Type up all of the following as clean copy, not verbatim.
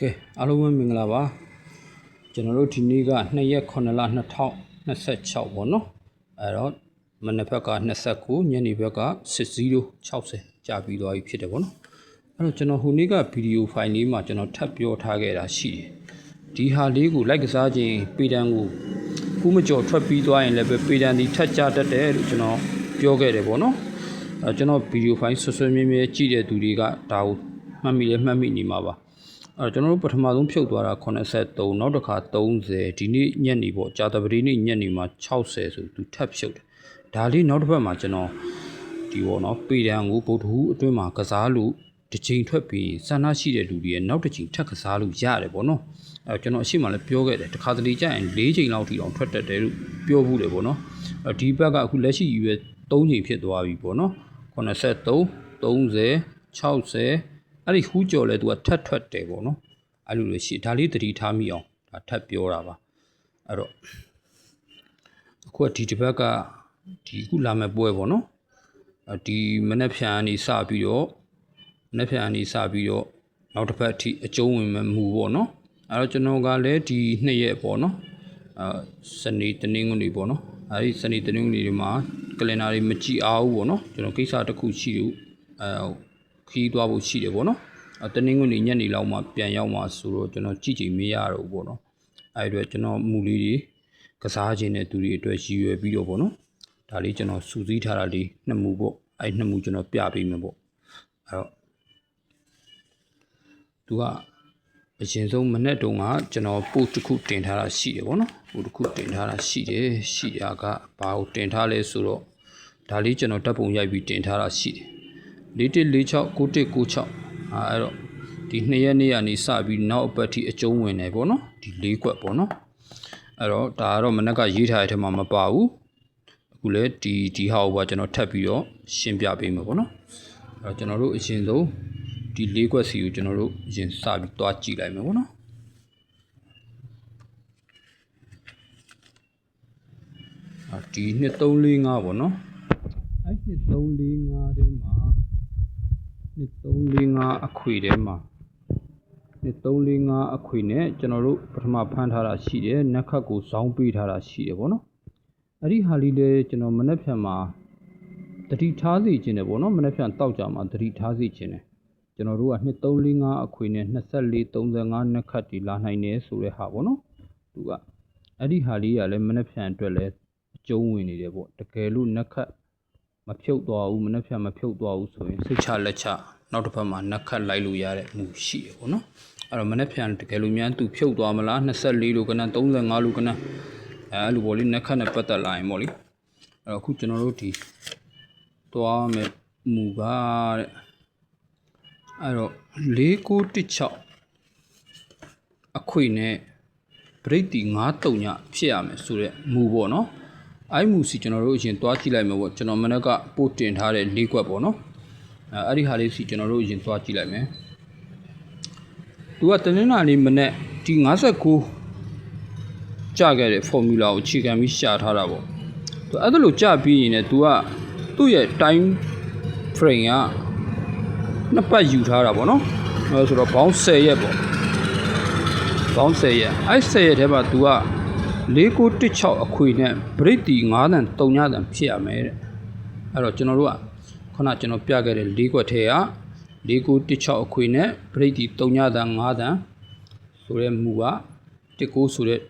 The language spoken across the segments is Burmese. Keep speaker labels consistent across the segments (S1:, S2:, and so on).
S1: ကဲအားလုံးပဲမင်္ဂလာပါကျွန်တော်တို့ဒီနေ့က2ရက်9လ2026ပေါ့နော်အဲ့တော့မနေ့ဘက်က29ညနေဘက်က6060ကြာပြီးသွားပြီဖြစ်တယ်ပေါ့နော်အဲ့တော့ကျွန်တော်ဟိုနေ့ကဗီဒီယိုဖိုင်လေးမှာကျွန်တော်ထပ်ပြောထားခဲ့တာရှိတယ်ဒီဟာလေးကိုလိုက်ကစားခြင်းပေတန်းကိုခုမကြော်ထွက်ပြီးသွားရင်လည်းပဲပေတန်းဒီထက်ကြတတ်တယ်လို့ကျွန်တော်ပြောခဲ့တယ်ပေါ့နော်အဲ့ကျွန်တော်ဗီဒီယိုဖိုင်ဆွဆွမြဲမြဲကြည့်တဲ့သူတွေကဒါကိုမှတ်မိနေမှာပါအဲ့ကျွန်တော်တို့ပထမဆုံးဖြုတ်သွားတာ83နောက်တစ်ခါ30ဒီနေ့ညနေပေါ့ကြာတပတိနေ့ညနေမှာ60ဆိုသူထပ်ဖြုတ်တယ်ဒါလေးနောက်တစ်ပတ်မှာကျွန်တော်ဒီပေါ့နော်ပေတန်းကိုဗုဒ္ဓဟူးအတွင်းမှာကစားလို့တစ်ချိန်ထွက်ပြီးဆန္ဒရှိတဲ့လူတွေရဲ့နောက်တစ်ချိန်ထပ်ကစားလို့ရတယ်ပေါ့နော်အဲ့ကျွန်တော်အရှိမှလည်းပြောခဲ့တယ်တစ်ခါတလေကြာရင်4ချိန်လောက်ထိအောင်ထွက်တတ်တယ်လို့ပြောဘူးလေပေါ့နော်အဲ့ဒီဘက်ကအခုလက်ရှိယူရ3ချိန်ဖြစ်သွားပြီပေါ့နော်83 30 60အဲ့ဒီဟူးကြော်လဲသူကထပ်ထွက်တယ်ပေါ့နော်အဲ့လိုလို့ရှိဒါလေးတတိထားမိအောင်ဒါထပ်ပြောတာပါအဲ့တော့အခုကဒီတစ်ပတ်ကဒီခုလာမဲ့ပွဲပေါ့နော်ဒီမနေ့ဖြန်အနေစပြီးတော့နောက်တစ်ပတ်အထိအကျုံးဝင်မဲ့မူပေါ့နော်အဲ့တော့ကျွန်တော်ကလည်းဒီ2ရက်ပေါ့နော်စနေတနင်္ဂနွေပေါ့နော်အဲ့ဒီစနေတနင်္ဂနွေတွေမှာကလင်ဒါတွေမကြည့်အောင်ပေါ့နော်ကျွန်တော်ကိစ္စတစ်ခုရှိလို့ခီးသွားဖို့ရှိတယ်ပေါ့နော်တနင်္ဂနွေညနေလောက်မှပြန်ရောက်မှဆိုတော့ကျွန်တော်ကြည့်ချိန်မရတော့ဘူးပေါ့နော်အဲ့ဒီအတွက်ကျွန်တော်မူလေးတွေကစားခြင်းတဲ့သူတွေအတွက်ရည်ရွယ်ပြီးတော့ပေါ့နော်ဒါလေးကျွန်တော်စူးစီးထားတာလေး2မူပေါ့အဲ့2မူကျွန်တော်ပြပေးမယ်ပေါ့အဲ့တော့သူကအရင်ဆုံးမနေ့တုန်းကကျွန်တော် post တစ်ခုတင်ထားတာရှိတယ်ပေါ့နော် post တစ်ခုတင်ထားတာရှိတာကဘာကိုတင်ထားလဲဆိုတော့ဒါလေးကျွန်တော်ဓာတ်ပုံရိုက်ပြီးတင်ထားတာရှိတယ်4146 9196အဲ့တော့ဒီ2ရက်နေ့ကနေစပြီးနောက်အပတ်ထိအကျုံးဝင်တယ်ပေါ့နော်ဒီ4ကွက်ပေါ့နော်အဲ့တော့ဒါကတော့မနက်ကရေးထားတဲ့ထဲမှာမပါဘူးအခုလည်းဒီဟာကိုပါကျွန်တော်ထပ်ပြီးတော့ရှင်းပြပေးမယ်ပေါ့နော်အဲ့တော့ကျွန်တော်တို့အရင်ဆုံးဒီ4ကွက်စီကိုကျွန်တော်တို့အရင်စပြီးတွားကြည့်လိုက်မယ်ပေါ့နော်ဒီ2345ပေါ့နော်အဲ့2345ထဲမှာ2345အခွေထဲမှာ2345အခွေနဲ့ကျွန်တော်တို့ပထမဖမ်းထားတာရှိတယ်နက်ခတ်ကိုဇောင်းပေးထားတာရှိတယ်ပေါ့နော်အဲ့ဒီဟာလေးလည်းကျွန်တော်မနေ့ဖြန်မှာတတိထားစီခြင်းတယ်ပေါ့နော်မနေ့ဖြန်တောက်ကြမှာတတိထားစီခြင်းတယ်ကျွန်တော်တို့က2345အခွေနဲ့24 35နက်ခတ်တီလာနိုင်တယ်ဆိုတဲ့ဟာပေါ့နော်သူကအဲ့ဒီဟာလေးကလည်းမနေ့ဖြန်အတွက်လည်းအကျုံးဝင်နေတယ်ပေါ့တကယ်လို့နက်ခတ်မဖြုတ်သွားဘူးမနေ့ဖြန်မဖြုတ်သွားဘူးဆိုရင်စိတ်ချလက်ချနောက်တစ်ဖက်မှာနက်ခတ်လိုက်လို့ရတဲ့မှုရှိတယ်ပေါ့နော်အဲ့တော့မနေ့ဖြန်တကယ်လို့များသူဖြုတ်သွားမလား24လို့ကနန်း35လို့ကနန်းအဲ့လိုပေါ့လေနက်ခတ်နဲ့ပတ်သက်လာရင်ပေါ့လေအဲ့တော့အခုကျွန်တော်တို့ဒီသွားမယ်မူပါတဲ့အဲ့တော့4916အခွေနဲ့ပရိတ်တီ93ညဖြစ်ရမယ်ဆိုတဲ့မူပေါ့နော်အဲ့မူစီကျွန်တော်တို့အရင်သွားကြည့်လိုက်မယ်ပေါ့ကျွန်တော်မနေ့ကပို့တင်ထားတဲ့၄ကွက်ပေါ့နော်အဲ့ဒီဟာလေးစီကျွန်တော်တို့အရင်သွားကြည့်လိုက်မယ်သူကတနင်္လာနေ့မနေ့ဒီ59ကြာခဲ့တဲ့ formula ကိုအခြေခံပြီးရှာထားတာပေါ့သူအဲ့ဒါလို့ကြာပြီးရင်လည်းသူကသူ့ရဲ့ time frame ကနှစ်ပတ်ယူထားတာပေါ့နော်အဲဆိုတော့ဘောင်း10ရက်ပေါ့ဘောင်း10ရက်အဲ့10ရက်ထဲမှာ तू က4916အခွေနဲ့ဘရိတ်တီ9တန်3ညတန်ဖြစ်ရမယ်တဲ့အဲ့တော့ကျွန်တော်တို့ကခုနကျွန်တော်ပြခဲ့တဲ့၄ကွက်ထဲက4916အခွေနဲ့ဘရိတ်တီ3ညတန်5တန်ဆိုတဲ့မူက19ဆိုတဲ့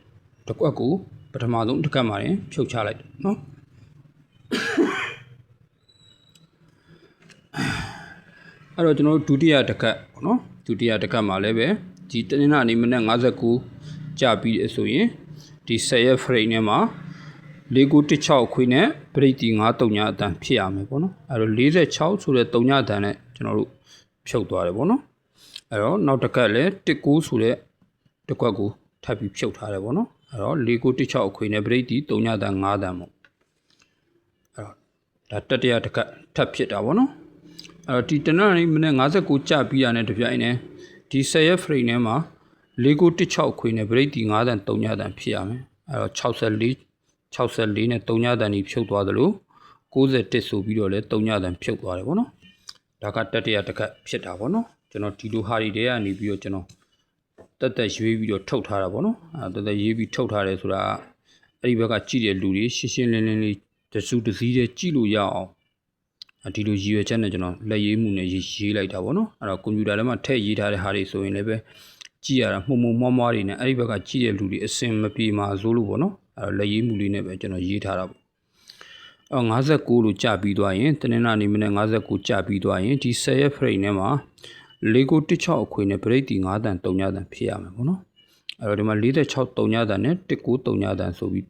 S1: တစ်ကွက်ကိုပထမဆုံးတစ်ကတ်မှာရင်ဖြုတ်ချလိုက်တယ်နော်အဲ့တော့ကျွန်တော်တို့ဒုတိယတစ်ကတ်ပေါ့နော်ဒုတိယတစ်ကတ်မှာလည်းပဲဒီတနင်္လာနေ့မနေ့59ကြာပြီးဆိုရင်ဒီ10ရက် frame ထဲမှာ4916ခွေနဲ့ပရိတ်တီ93ညအတန်ဖြစ်ရမယ်ပေါ့နော်အဲ့တော့46ဆိုတဲ့3ညအတန်နဲ့ကျွန်တော်တို့ဖြုတ်သွားတယ်ပေါ့နော်အဲ့တော့နောက်တစ်ကတ်လည်း19ဆိုတဲ့တစ်ခွက်ကိုထပ်ပြီးဖြုတ်ထားတယ်ပေါ့နော်အဲ့တော့4916ခွေနဲ့ပရိတ်တီ3ညအတန်5တန်ပေါ့အဲ့တော့ဒါတတိယတစ်ကတ်ထပ်ဖြစ်တာပေါ့နော်အဲ့တော့ဒီတနင်္လာနေ့မနေ့59ကြာပြီးရတဲ့တပြိုင်နက်ဒီ10ရက် frame ထဲမှာ4916ခွေနဲ့ဗရိတ်တီ9တန်3ညတန်ဖြစ်ရမယ်အဲ့တော့64နဲ့3ညတန်ကြီးဖြုတ်သွားသလို61ဆိုပြီးတော့လဲ3ညတန်ဖြုတ်သွားတယ်ပေါ့နော်ဒါကတတိယတစ်ခါဖြစ်တာပေါ့နော်ကျွန်တော်ဒီလိုဟာတွေထဲကနေပြီးတော့ကျွန်တော် တက်တက်ရွေးပြီးတော့ထုတ်ထားတာပေါ့နော်တက်တက်ရေးပြီးထုတ်ထားတယ်ဆိုတာအဲ့ဒီဘက်ကကြည့်တဲ့လူတွေရှင်းရှင်းလင်းလင်းလေးတစုတစည်းတည်းကြည့်လို့ရအောင်ဒီလိုရည်ရွယ်ချက်နဲ့ကျွန်တော်လက်ရေးမှုနဲ့ရေးလိုက်တာပေါ့နော်အဲ့တော့ကွန်ပျူတာထဲမှာထည့်ရေးထားတဲ့ဟာတွေဆိုရင်လည်းပဲကြည့်ရတာမှုံမွားမွားတွေနဲ့အဲ့ဒီဘက်ကကြည့်တဲ့လူတွေအစင်မပြေမှာစိုးလို့ပေါ့နော်အဲ့တော့လက်ရေးမှုလေးနဲ့ပဲကျွန်တော်ရေးထားတာပေါ့59လို့ကြာပြီးသွားရင်တနင်္လာနေ့မနေ့59ကြာပြီးသွားရင်ဒီ10ရက် frame ထဲမှာ4916အခွေနဲ့ break ဒီ9တန်3ညတန်ဖြစ်ရမယ်ပေါ့နော်အဲ့တော့ဒီမှာ46 3ညတန်နဲ့19 3ညတန်ဆိုပြီး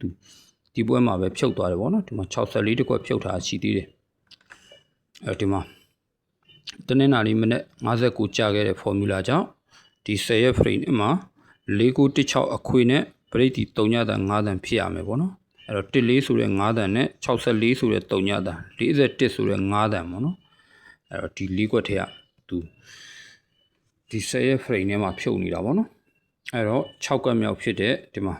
S1: ဒီပွဲမှာပဲဖြုတ်သွားတယ်ပေါ့နော်ဒီမှာ64တကွက်ဖြုတ်ထားရှိသေးတယ်အဲ့တော့ဒီမှာတနင်္လာနေ့မနေ့59ကြာခဲ့တဲ့ formula ကြောင့်ဒီ10ရက် frame မှာ4916အခွေနဲ့ break ဒီ3ညတန်9တန်ဖြစ်ရမယ်ပေါ့နော်အဲ့တော့14ဆိုတဲ့9တန်နဲ့64ဆိုတဲ့3ညတန်41ဆိုတဲ့9တန်ပေါ့နော်အဲ့တော့ဒီ4ကွက်ထဲကဒီ10ရက် frame ထဲမှာဖြုတ်နေတာပေါ့နော်အဲ့တော့6ကွက်မြောက်ဖြစ်တဲ့ဒီမှာ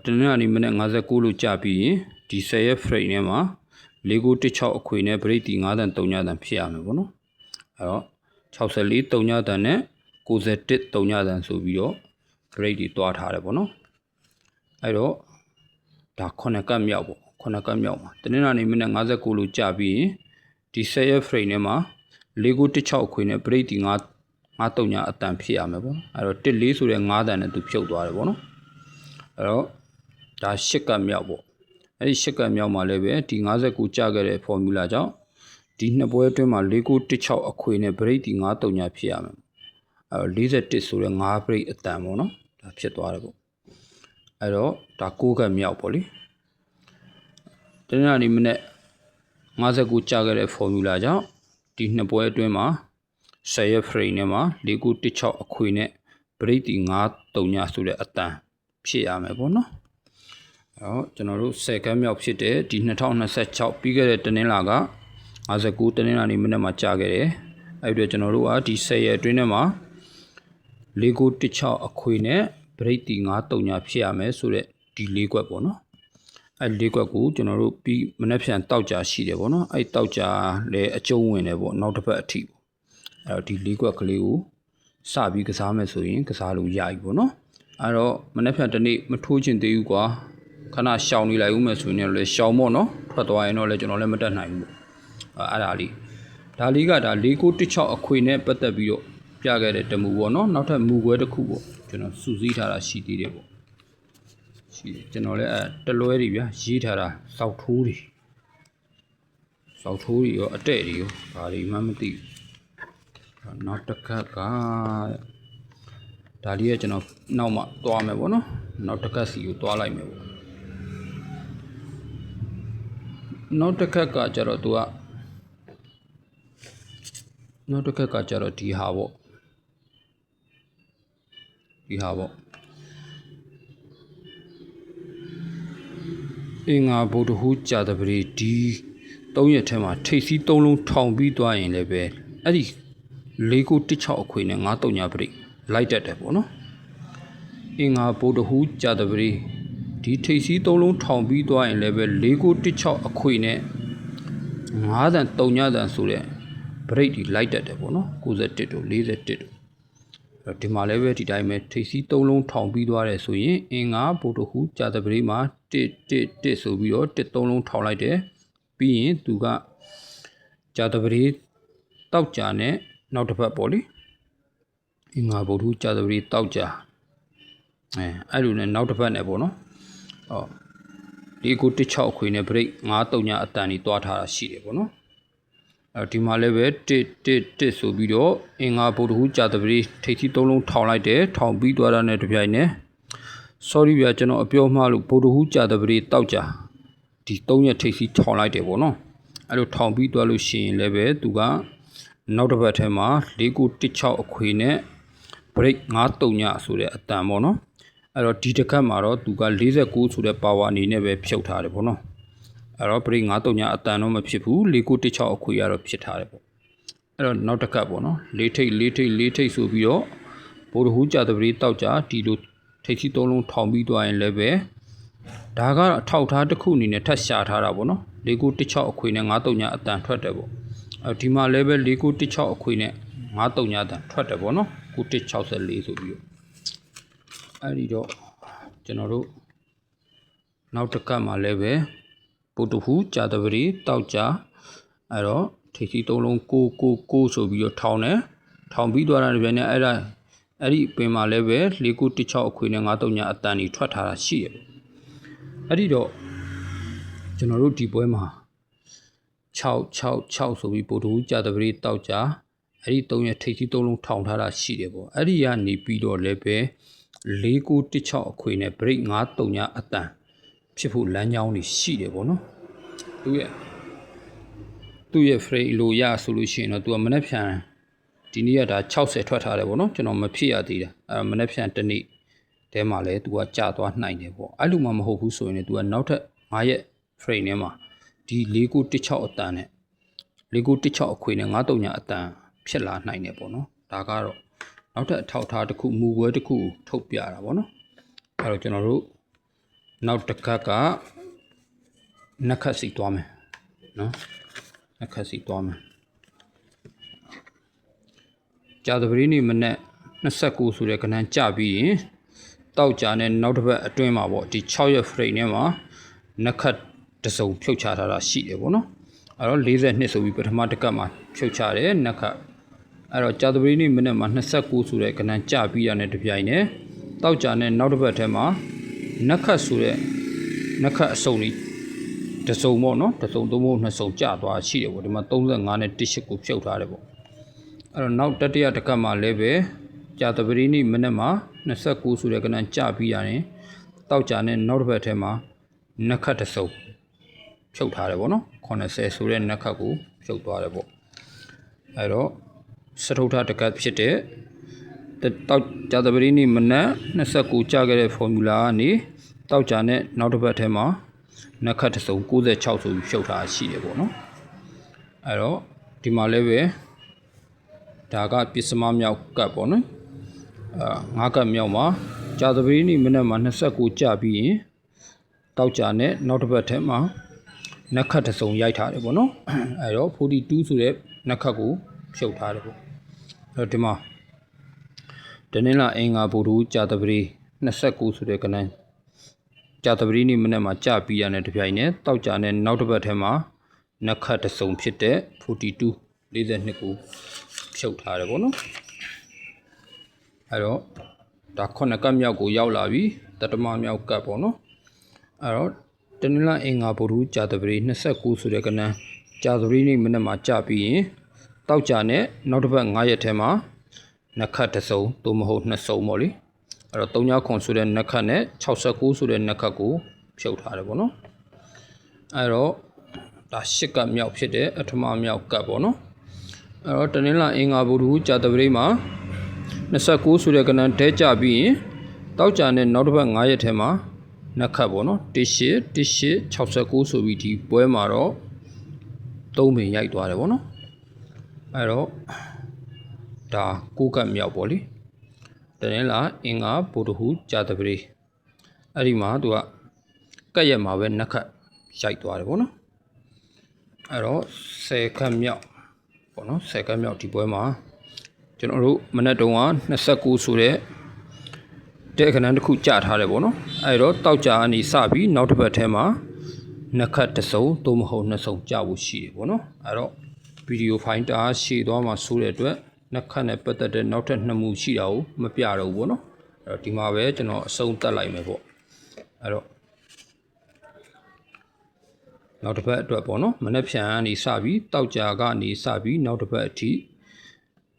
S1: တနင်္လာနေ့မနေ့59လို့ကြာပြီးရင်ဒီ10ရက် frame ထဲမှာ4916အခွေနဲ့ break ဒီ9တန်3ညတန်ဖြစ်ရမယ်ပေါ့နော်အဲ့တော့64 3ညတန်နဲ့91 3ညတန်ဆိုပြီးတော့ break ဒီတွားထားတယ်ပေါ့နော်အဲ့တော့ဒါ9ကတ်မြောက်ပေါ့9ကတ်မြောက်မှာတနင်္လာနေ့မနေ့59လို့ကြာပြီးရင်ဒီ10ရက် frame ထဲမှာ4916အခွေနဲ့ break ဒီ9 3ညအတန်ဖြစ်ရမယ်ပေါ့အဲ့တော့14ဆိုတဲ့9တန်နဲ့သူဖြုတ်သွားတယ်ပေါ့နော်အဲ့တော့ဒါ10ကတ်မြောက်ပေါ့အဲ့ဒီ10ကတ်မြောက်မှာလည်းပဲဒီ59ကြာခဲ့တဲ့ formula ကြောင့်ဒီနှစ်ပွဲအတွင်းမှာ4916အခွေနဲ့ break ဒီ9 3ညဖြစ်ရမယ်အဲ့တော့41ဆိုတဲ့9 break အတန်ပေါ့နော်ဒါဖြစ်သွားတယ်ပေါ့အဲ့တော့ဒါ9ကတ်မြောက်ပေါ့လေတနင်္လာနေ့မနေ့59ကြာခဲ့တဲ့ formula ကြောင့်ဒီနှစ်ပွဲအတွင်းမှာ10ရက် frame ထဲမှာ4916အခွေနဲ့ break ဒီ9 3ညဆိုတဲ့အတန်ဖြစ်ရမယ်ပေါ့နော်အဲ့တော့ကျွန်တော်တို့10ကတ်မြောက်ဖြစ်တဲ့ဒီ2026ပြီးခဲ့တဲ့တနင်္လာက59တနင်္လာနေ့မနေ့မှာကြာခဲ့တယ်အဲ့ဒီတော့ကျွန်တော်တို့ကဒီ10ရက်အတွင်းထဲမှာ4916အခွေနဲ့ break ဒီ9 3ညဖြစ်ရမယ်ဆိုတဲ့ဒီ၄ကွက်ပေါ့နော်အဲ့၄ကွက်ကိုကျွန်တော်တို့ပြီးမနေ့ဖြန်တောက်ကြရှိတယ်ပေါ့နော်အဲ့တောက်ကြလည်းအကျုံးဝင်တယ်ပေါ့နောက်တစ်ပတ်အထိပေါ့အဲ့တော့ဒီ၄ကွက်ကလေးကိုစပြီးကစားမယ်ဆိုရင်ကစားလို့ရပြီပေါ့နော်အဲ့တော့မနေ့ဖြန်တနေ့မထိုးချင်သေးဘူးကွာခဏရှောင်နေလိုက်ဦးမယ်ဆိုရင်လည်းရှောင်ပေါ့နော်ထွက်သွားရင်တော့လည်းကျွန်တော်လည်းမတက်နိုင်ဘူးပေါ့အဲ့ဒါလေးဒါလေးကဒါ4916အခွေနဲ့ပတ်သက်ပြီးတော့ပြခဲ့တဲ့တမူပေါ့နော်နောက်ထပ်မူခွဲတစ်ခုပေါ့ကျွန်တော်စုစည်းထားတာရှိသေးတယ်ပေါ့ရှိတယ်ကျွန်တော်လည်းတလွဲတွေဗျာရေးထားတာစောက်ထိုးတွေရောအတဲ့တွေရောဘာတွေမှမသိဘူးနောက်တစ်ခါကဒါလေးကကျွန်တော်နောက်မှသွားမယ်ပေါ့နော်နောက်တစ်ခါစီကိုသွားလိုက်မယ်ပေါ့နောက်တစ်ခါကကျတော့သူကနောက်တစ်ခါကကျတော့ဒီဟာပေါ့အင်္ဂါဗုဒ္ဓဟူးကြာတပတိဒီ3ရက်ထဲမှာထိပ်စီး3လုံးထောင်ပြီးသွားရင်လည်းပဲအဲ့ဒီ4916အခွေနဲ့9 3ညပရိလိုက်တတ်တယ်ပေါ့နော်အင်္ဂါဗုဒ္ဓဟူးကြာတပတိဒီထိပ်စီး3လုံးထောင်ပြီးသွားရင်လည်းပဲ4916အခွေနဲ့9တန်3ညတန်ဆိုတဲ့ပရိဒီလိုက်တတ်တယ်ပေါ့နော်91တို့41တို့ဒီမှာလည်းပဲဒီတိုင်းပဲထိပ်စီး3လုံးထောင်ပြီးသွားတယ်ဆိုရင်အင်္ဂါဗုဒ္ဓဟူးကြာတပတိမှာ1ဆိုပြီးတော့3လုံးထောင်လိုက်တယ်ပြီးရင်သူကကြာတပတိတောက်ကြနဲ့နောက်တစ်ဖက်ပေါ့လေအင်္ဂါဗုဒ္ဓဟူးကြာတပတိတောက်ကြအဲ့လိုနဲ့နောက်တစ်ဖက်နဲ့ပေါ့နော်ဒီ96အခွေနဲ့ break 9 3ညအတန်ကြီးတွားထားတာရှိတယ်ပေါ့နော်ဒီမှာလည်းပဲ1ဆိုပြီးတော့အင်္ဂါဗုဒ္ဓဟူးကြာတပတိထိပ်စီး3လုံးထောင်လိုက်တယ်ထောင်ပြီးသွားတာနဲ့တပြိုင်နက် sorry ဗျာကျွန်တော်အပြောမှားလို့ဗုဒ္ဓဟူးကြာတပတိတောက်ကြဒီ3ရက်ထိပ်စီးထောင်လိုက်တယ်ပေါ့နော်အဲ့လိုထောင်ပြီးသွားလို့ရှိရင်လည်းပဲသူကနောက်တစ်ပတ်ထဲမှာ4916အခွေနဲ့ break 9 3ညဆိုတဲ့အတန်ပေါ့နော်အဲ့တော့ဒီတစ်ခါမှာတော့သူက49ဆိုတဲ့ power အနေနဲ့ပဲဖြုတ်ထားတယ်ပေါ့နော်အဲ့တော့ break 9 3ညအတန်တော့မဖြစ်ဘူး4916အခွေရတော့ဖြစ်ထားတယ်ပေါ့အဲ့တော့နောက်တစ်ခါပေါ့နော်4ထိပ်ဆိုပြီးတော့ဗုဒ္ဓဟူးကြာတပတိတောက်ကြဒီလိုထိပ်စီး3လုံးထောင်ပြီးသွားရင်လည်းပဲဒါကတော့အထောက်ထားတစ်ခုအနေနဲ့ထပ်ရှာထားတာပေါ့နော်4916အခွေနဲ့9 3ညအတန်ထွက်တယ်ပေါ့ဒီမှာလည်းပဲ4916အခွေနဲ့9 3ညအတန်ထွက်တယ်ပေါ့နော် 9164ဆိုပြီးတော့အဲ့ဒီတော့ကျွန်တော်တို့နောက်တစ်ကတ်မှာလည်းပဲပုတ္တဟူကြာတပတိတောက်ကြအဲ့တော့ထိပ်စီ3လုံး6ဆိုပြီးတော့ထောင်းတယ်ထောင်းပြီးသွားတာတပြိုင်နက်အဲ့ဒီပင်မှာလည်းပဲ4916အခွေနဲ့93ညအတန်ကြီးထွက်ထားတာရှိတယ်အဲ့ဒီတော့ကျွန်တော်တို့ဒီပွဲမှာ666ဆိုပြီးပုတ္တဟူကြာတပတိတောက်ကြအဲ့ဒီ3ရက်ထိပ်စီ3လုံးထောင်းထားတာရှိတယ်ပေါ့အဲ့ဒီကနေပြီးတော့လည်းပဲ4916အခွေနဲ့ break 93ညအတန်ဖြစ်ဖို့လမ်းကြောင်းတွေရှိတယ်ပေါ့နော်သူရဲ့ frame လိုရဆိုလို့ရှိရင်တော့သူကမနေ့ဖြန်ဒီနေ့ကဒါ60ထွက်ထားတယ်ပေါ့နော်ကျွန်တော်မဖြစ်ရသေးတာမနေ့ဖြန်တစ်နေ့တဲမှာလဲသူကကြာသွားနိုင်တယ်ပေါ့အဲ့လိုမှမဟုတ်ဘူးဆိုရင်လည်းသူကနောက်ထပ်9ရက် frame ထဲမှာဒီ4916အတန်နဲ့4916အခွေနဲ့93ညအတန်ဖြစ်လာနိုင်တယ်ပေါ့နော်ဒါကတော့နောက်ထပ်အထောက်ထားတစ်ခုမူပွဲတစ်ခုထုတ်ပြတာပေါ့နော်အဲ့တော့ကျွန်တော်တို့နောက်တစ်ခါကနက်ခတ်စီသွားမယ်နော်နက်ခတ်စီသွားမယ်ကြာသပတေးနေ့မနက်29ဆိုတဲ့ကဏ္ဍကြပြီးရင်တောက်ကြနဲ့နောက်တစ်ပတ်အတွင်းမှာပေါ့ဒီ6ရက် frame ထဲမှာနက်ခတ်တစ်စုံဖြုတ်ချထားတာရှိတယ်ပေါ့နော်အဲ့တော့42ဆိုပြီးပထမတစ်ကတ်မှာဖြုတ်ချတယ်နက်ခတ်အဲ့တော့ကြာသပတေးနေ့မနက်မှာ29ဆိုတဲ့ကဏ္ဍကြပြီးရတဲ့တပြိုင်နဲ့တောက်ကြနဲ့နောက်တစ်ပတ်ထဲမှာနက်ခတ်ဆိုတဲ့နက်ခတ်အစုံကြီးတစုံပေါ့နော်တစုံသုံးဖို့နှစ်စုံကျသွားရှိတယ်ပေါ့ဒီမှာ35နဲ့18ကိုဖြုတ်ထားတယ်ပေါ့အဲ့တော့နောက်တတိယတစ်ကတ်မှာလည်းပဲကြာသပတေးနေ့မနက်မှာ29ဆိုတဲ့ကဏ္ဍကြပြီးရတယ်တောက်ကြနဲ့နောက်တစ်ပတ်ထဲမှာနက်ခတ်တစုံဖြုတ်ထားတယ်ပေါ့နော်80ဆိုတဲ့နက်ခတ်ကိုဖြုတ်သွားတယ်ပေါ့အဲ့တော့စထုထတစ်ကတ်ဖြစ်တဲ့တောက်ကြာသပတေးနေ့မနက်29ကြာခဲ့တဲ့ formula ကနေတောက်ကြနဲ့နောက်တစ်ပတ်ထဲမှာနက်ခတ်တစ်စုံ96ဆိုပြီးဖြုတ်ထားရှိတယ်ပေါ့နော်အဲ့တော့ဒီမှာလည်းပဲဒါကပစ္စမမြောက်ကတ်ပေါ့နော်9ကတ်မြောက်မှာကြာသပတေးနေ့မနက်မှာ29ကြာပြီးရင်တောက်ကြနဲ့နောက်တစ်ပတ်ထဲမှာနက်ခတ်တစ်စုံရိုက်ထားတယ်ပေါ့နော်အဲ့တော့42ဆိုတဲ့နက်ခတ်ကိုဖြုတ်ထားတယ်ပေါ့အဲ့တော့ဒီမှာတနင်္လာအင်္ဂါဗုဒ္ဓကြာသပတေး29ဆိုတဲ့ကဏ္ဍကြာသပတေးနေ့မနက်မှာကြာပြီးရတဲ့တပြိုင်နဲ့တောက်ကြနဲ့နောက်တစ်ပတ်ထဲမှာနက်ခတ်တစ်စုံဖြစ်တဲ့42 42ကိုဖြုတ်ထားတယ်ပေါ့နော်အဲ့တော့ဒါ9ကတ်မြောက်ကိုရောက်လာပြီတတမမြောက်ကတ်ပေါ့နော်အဲ့တော့တနင်္လာအင်္ဂါဗုဒ္ဓကြာသပတေး29ဆိုတဲ့ကဏ္ဍကြာသပတေးနေ့မနက်မှာကြာပြီးရင်တောက်ကြနဲ့နောက်တစ်ပတ်9ရက်ထဲမှာနက်ခတ်တစ်စုံသို့မဟုတ်နှစ်စုံပေါ့လေအဲ့တော့3ညခွန်ဆိုတဲ့နက်ခတ်နဲ့69ဆိုတဲ့နက်ခတ်ကိုဖြုတ်ထားတယ်ပေါ့နော်အဲ့တော့ဒါ10ကတ်မြောက်ဖြစ်တဲ့အထမမြောက်ကတ်ပေါ့နော်အဲ့တော့တနင်္လာအင်္ဂါဗုဒ္ဓကြာသပတေးမှာ29ဆိုတဲ့ကဏ္ဍတဲကြပြီးရင်တောက်ကြနဲ့နောက်တစ်ပတ်9ရက်ထဲမှာနက်ခတ်ပေါ့နော်1869ဆိုပြီးဒီပွဲမှာတော့3ပင်ရိုက်သွားတယ်ပေါ့နော်အဲ့တော့ဒါ9ကတ်မြောက်ပေါ့လေတနင်္လာအင်္ဂါဗုဒ္ဓဟူကြာသပတေးအဲ့ဒီမှာသူကကတ်ရက်မှာပဲနက်ခတ်ရိုက်သွားတယ်ပေါ့နော်အဲ့တော့10ကတ်မြောက်ပေါ့နော်10ကတ်မြောက်ဒီပွဲမှာကျွန်တော်တို့မနက်တုန်းက29ဆိုတဲ့တဲ့ခဏတစ်ခုကြာထားတယ်ပေါ့နော်အဲ့တော့တောက်ကြအနေစပြီးနောက်တစ်ပတ်ထဲမှာနက်ခတ်တစ်စုံသို့မဟုတ်နှစ်စုံကြာဖို့ရှိတယ်ပေါ့နော်အဲ့တော့ဗီဒီယိုဖိုင်တာရှေ့သွားမှာဆိုတဲ့အတွက်နက်ခတ်နဲ့ပတ်သက်တဲ့နောက်ထပ်2မှုရှိတာကိုမပြတော့ဘူးပေါ့နော်အဲ့တော့ဒီမှာပဲကျွန်တော်အဆုံးသတ်လိုက်မယ်ပေါ့အဲ့တော့နောက်တစ်ပတ်အတွက်ပေါ့နော်မနေ့ဖြန်ကနေစပြီးတောက်ကြကနေစပြီးနောက်တစ်ပတ်အထိ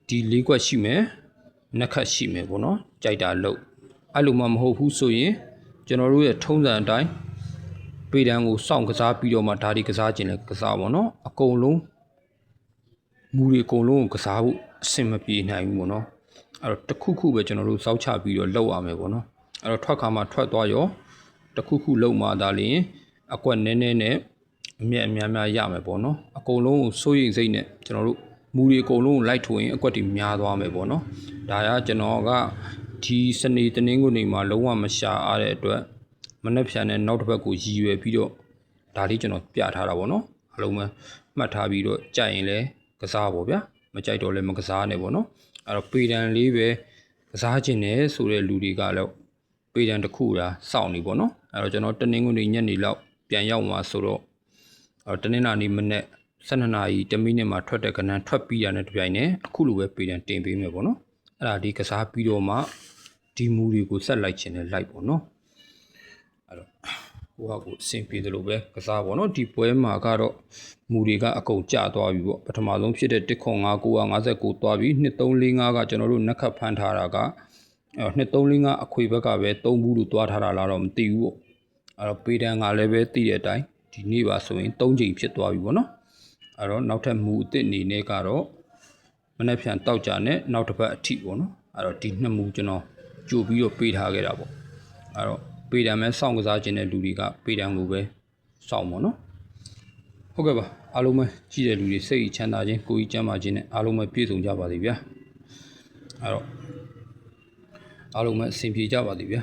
S1: ဒီ၄ခွက်ရှိမယ်နက်ခတ်ရှိမယ်ပေါ့နော်ကြိုက်တာလို့အဲ့လိုမှမဟုတ်ဘူးဆိုရင်ကျွန်တော်တို့ရဲ့ထုံးစံအတိုင်းပေတံကိုစောင့်ကစားပြီးတော့မှဒါဒီကစားခြင်းလဲကစားပါတော့အကုန်လုံးမူတွေအကုန်လုံးကိုကစားဖို့အဆင်မပြေနိုင်ဘူးပေါ့နော်အဲ့တော့တစ်ခုခုပဲကျွန်တော်တို့စောက်ချပြီးတော့လုပ်ရမယ်ပေါ့နော်အဲ့တော့ထွက်ခါမှထွက်သွားရောတစ်ခုခုလုပ်မှသာလျှင်အကွက်နည်းနည်းနဲ့အမြတ်အများများရမယ်ပေါ့နော်အကုန်လုံးကိုစိုးရိမ်စိတ်နဲ့ကျွန်တော်တို့မူတွေအကုန်လုံးကိုလိုက်ထိုးရင်အကွက်တွေများသွားမယ်ပေါ့နော်ဒါကကျွန်တော်ကဒီစနေတနင်္ဂနွေမှာလုံးဝမရှာအားတဲ့အတွက်မနေ့ဖြန်နဲ့နောက်တစ်ပတ်ကိုရည်ရွယ်ပြီးတော့ဒါလေးကျွန်တော်ပြထားတာပေါ့နော်အလုံးမမှတ်ထားပြီးတော့ကြိုက်ရင်လည်းကစားပါဗျာမကြိုက်တော့လည်းမကစားနဲ့ပေါ့နော်အဲ့တော့ပေတံလေးပဲ ကစားခြင်းနဲ့ဆိုတဲ့လူတွေကလည်းပေတံတစ်ခုတာစောင့်နေပေါ့နော်အဲ့တော့ကျွန်တော်တနင်္ဂနွေညနေလောက်ပြန်ရောက်မှာဆိုတော့တနင်္လာနေ့မနေ့12နာရီ10မိနစ်မှာထွက်တဲ့ကဏ္ဍထွက်ပြီးရတဲ့တပြိုင်နက်အခုလိုပဲပေတံတင်ပေးမယ်ပေါ့နော်အဲ့ဒါဒီကစားပြီးတော့မှဒီမူတွေကိုဆက်လိုက်ခြင်းနဲ့လိုက်ပေါ့နော်အဲ့တော့ဟိုဟာကိုအဆင်ပြေတယ်လို့ပဲကစားပေါ့နော်ဒီပွဲမှာကတော့မူတွေကအကုန်ကျသွားပြီပေါ့ပထမဆုံးဖြစ်တဲ့1.959သွားပြီ2345ကကျွန်တော်တို့နှက်ခတ်ဖမ်းထားတာက2345အခွေဘက်ကပဲ3ဘူးလို့သွားထားတာလားတော့မသိဘူးပေါ့အဲ့တော့ပေတံကလည်းပဲသိတဲ့အတိုင်းဒီနေ့ပါဆိုရင်3ချိန်ဖြစ်သွားပြီပေါ့နော်အဲ့တော့နောက်ထပ်မူအစ်စ်အနေနဲ့ကတော့မနေ့ပြန်တောက်ကြနဲ့နောက်တစ်ပတ်အထိပေါ့နော်အဲ့တော့ဒီနှစ်မူကျွန်တော်ကြိုပြီးတော့ပေးထားခဲ့တာပေါ့အဲ့တော့ပေတံမဲ့စောင့်ကစားခြင်းတဲ့လူတွေကပေတံကိုပဲစောင့်ပေါ့နော်ဟုတ်ကဲ့ပါအားလုံးပဲကြည့်တဲ့လူတွေစိတ်ချမ်းသာခြင်းကိုယ်ကြီးကျန်းမာခြင်းနဲ့အားလုံးပဲပြည့်စုံကြပါစေဗျာအဲ့တော့အားလုံးပဲအဆင်ပြေကြပါစေဗျာ